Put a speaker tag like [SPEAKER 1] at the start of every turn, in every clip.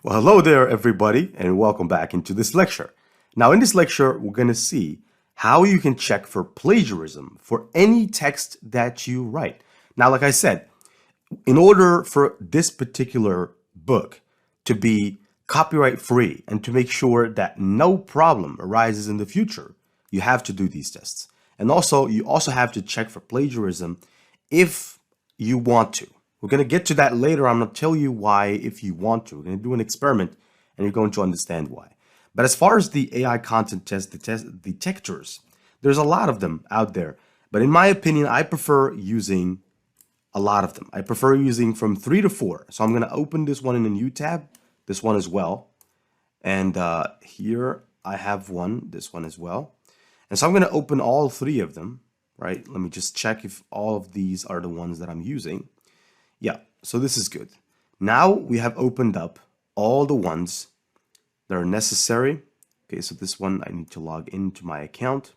[SPEAKER 1] Well, hello there, everybody, and welcome back into this lecture. Now, in this lecture, we're going to see how you can check for plagiarism for any text that you write. Now, like I said, in order for this particular book to be copyright free and to make sure that no problem arises in the future, you have to do these tests. And also, you also have to check for plagiarism if you want to. We're going to get to that later. I'm going to tell you why if you want to. We're going to do an experiment and you're going to understand why. But as far as the AI content test, the test detectors, there's a lot of them out there. But in my opinion, I prefer using a lot of them. I prefer using from 3 to 4. So I'm going to open this one in a new tab, this one as well. And here I have this one as well. And so I'm going to open all 3 of them, right? Let me just check if all of these are the ones that I'm using. Yeah, so this is good. Now we have opened up all the ones that are necessary. Okay, so this one I need to log into my account.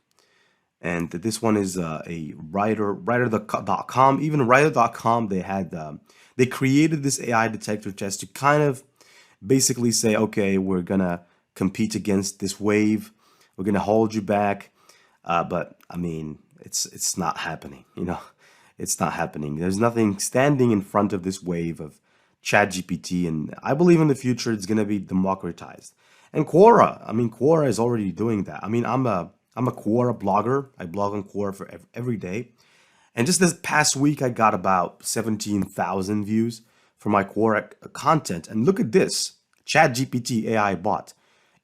[SPEAKER 1] And this one is a writer.com. Even writer.com, they created this AI detector test to kind of basically say, okay, we're gonna compete against this wave. We're gonna hold you back. But I mean, it's not happening, It's not happening. There's nothing standing in front of this wave of ChatGPT, and I believe in the future it's gonna be democratized. And Quora is already doing that. I mean, I'm a Quora blogger. I blog on Quora for every day. And just this past week, I got about 17,000 views for my Quora content. And look at this, ChatGPT AI bot.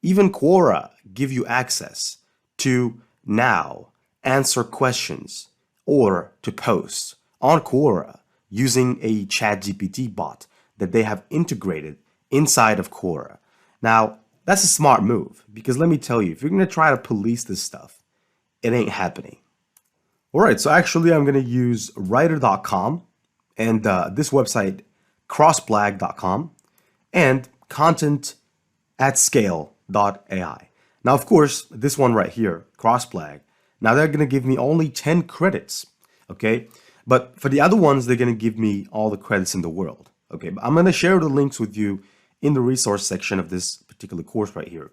[SPEAKER 1] Even Quora give you access to now answer questions or to post on Quora using a ChatGPT bot that they have integrated inside of Quora. Now, that's a smart move because let me tell you, if you're going to try to police this stuff, it ain't happening. All right, so actually I'm going to use writer.com and this website, crossblag.com, and content@scale.ai. Now, of course, this one right here, Crossblag, now they're going to give me only 10 credits, okay? But for the other ones, they're going to give me all the credits in the world, okay? But I'm going to share the links with you in the resource section of this particular course right here.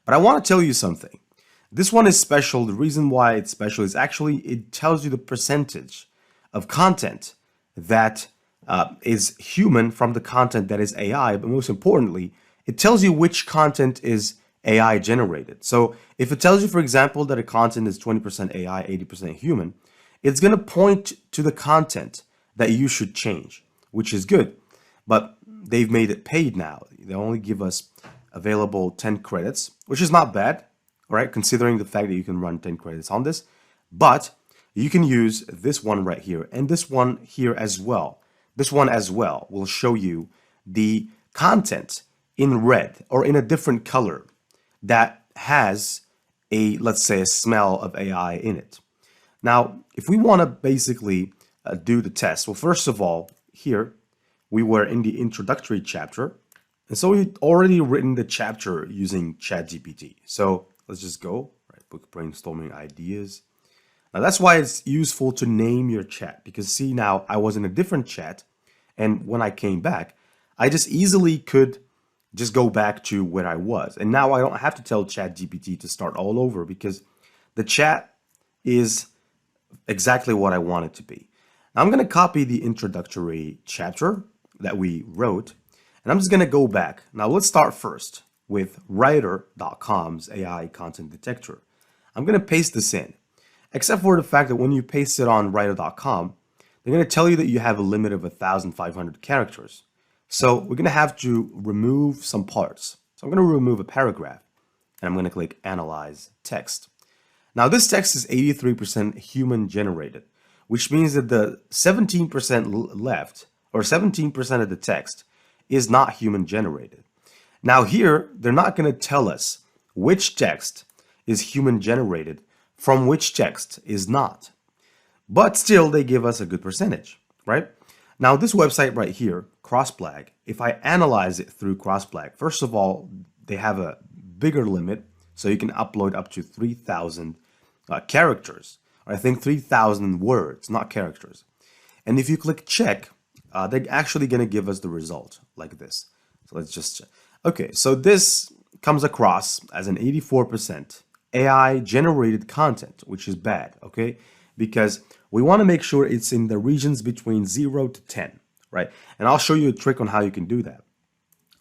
[SPEAKER 1] But I want to tell you something. This one is special. The reason why it's special is actually it tells you the percentage of content that is human from the content that is AI. But most importantly, it tells you which content is AI generated. So if it tells you, for example, that a content is 20% AI, 80% human, it's going to point to the content that you should change, which is good. But they've made it paid now. They only give us available 10 credits, which is not bad, all right, considering the fact that you can run 10 credits on this. But you can use this one right here and this one here as well. This one as well will show you the content in red or in a different color that has a, let's say, a smell of AI in it. Now, if we want to basically do the test, well, first of all, here we were in the introductory chapter. And so we've already written the chapter using ChatGPT. So let's just go, right? Book brainstorming ideas. Now that's why it's useful to name your chat because see now I was in a different chat and when I came back, I just easily could just go back to where I was. And now I don't have to tell ChatGPT to start all over because the chat is exactly what I want it to be. Now I'm going to copy the introductory chapter that we wrote and I'm just going to go back. Now let's start first with writer.com's AI content detector. I'm going to paste this in, except for the fact that when you paste it on writer.com, they're going to tell you that you have a limit of 1,500 characters. So we're going to have to remove some parts. So I'm going to remove a paragraph and I'm going to click Analyze Text. Now this text is 83% human generated, which means that the 17% left or 17% of the text is not human generated. Now here, they're not going to tell us which text is human generated from which text is not. But still, they give us a good percentage, right? Now this website right here, Crossblag, if I analyze it through Crossblag, first of all, they have a bigger limit, so you can upload up to 3,000 characters. Or I think 3,000 words, not characters. And if you click check, they're actually going to give us the result like this. So let's just check. Okay, so this comes across as an 84% AI generated content, which is bad, okay? Because we want to make sure it's in the regions between 0 to 10, right? And I'll show you a trick on how you can do that.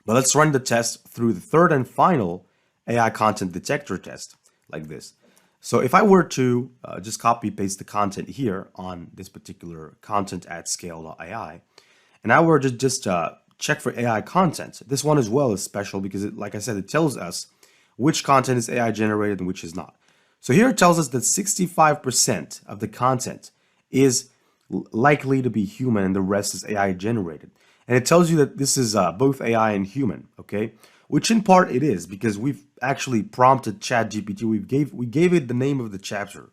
[SPEAKER 1] But let's run the test through the third and final AI content detector test like this. So if I were to just copy paste the content here on this particular content at scale.ai, and I were to just check for AI content, this one as well is special because like I said, it tells us which content is AI generated and which is not. So here it tells us that 65% of the content is likely to be human and the rest is AI generated. And it tells you that this is both AI and human, okay? Which in part it is because we've actually prompted ChatGPT. We gave it the name of the chapter.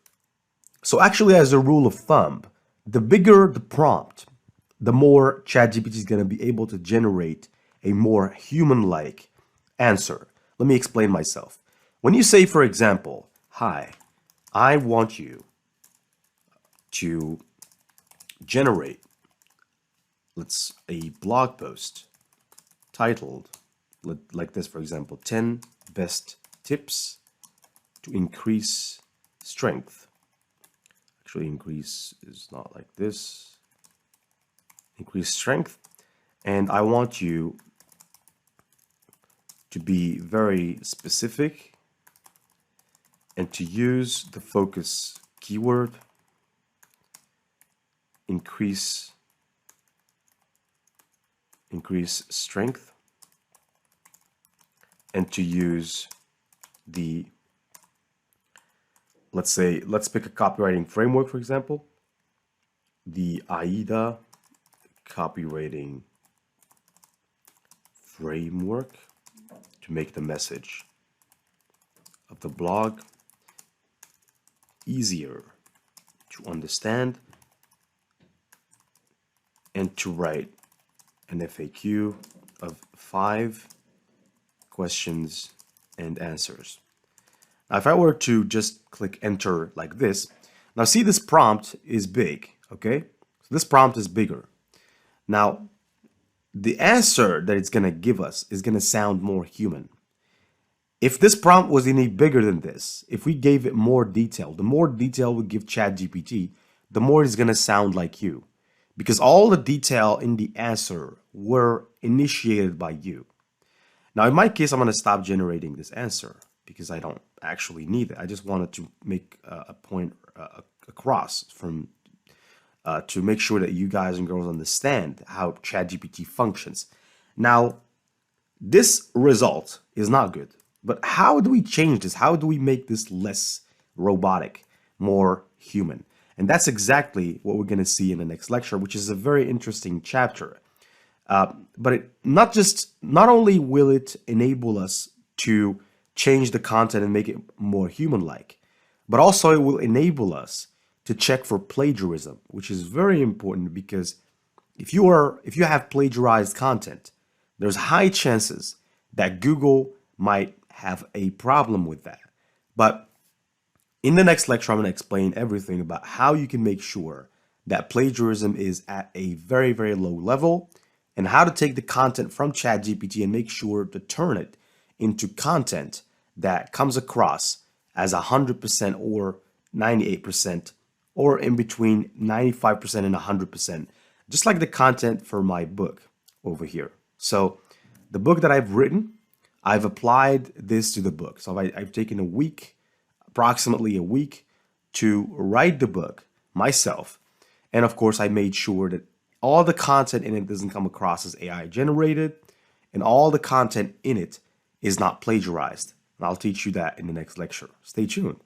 [SPEAKER 1] So actually, as a rule of thumb, the bigger the prompt, the more ChatGPT is going to be able to generate a more human-like answer. Let me explain myself. When you say, for example, hi, I want you to generate, a blog post titled like this, for example, 10 best tips to increase strength. Actually, increase is not like this. Increase strength. And I want you to be very specific and to use the focus keyword, increase strength, and to use the, let's pick a copywriting framework, for example, the AIDA copywriting framework to make the message of the blog easier to understand and to write an FAQ of 5 questions and answers. Now, if I were to just click enter like this, now see this prompt is big, okay? So this prompt is bigger. Now, the answer that it's gonna give us is gonna sound more human. If this prompt was any bigger than this, if we gave it more detail, the more detail we give ChatGPT, the more it's gonna sound like you. Because all the detail in the answer were initiated by you. Now, in my case, I'm going to stop generating this answer because I don't actually need it. I just wanted to make a point across from to make sure that you guys and girls understand how ChatGPT functions. Now, this result is not good, but how do we change this? How do we make this less robotic, more human? And that's exactly what we're going to see in the next lecture, which is a very interesting chapter. But not only will it enable us to change the content and make it more human-like, but also it will enable us to check for plagiarism, which is very important because if you have plagiarized content, there's high chances that Google might have a problem with that. But in the next lecture, I'm going to explain everything about how you can make sure that plagiarism is at a very, very low level and how to take the content from ChatGPT and make sure to turn it into content that comes across as 100% or 98% or in between 95% and 100%, just like the content for my book over here. So the book that I've written, I've applied this to the book. So I've taken approximately a week to write the book myself. And of course, I made sure that all the content in it doesn't come across as AI generated and all the content in it is not plagiarized. And I'll teach you that in the next lecture. Stay tuned.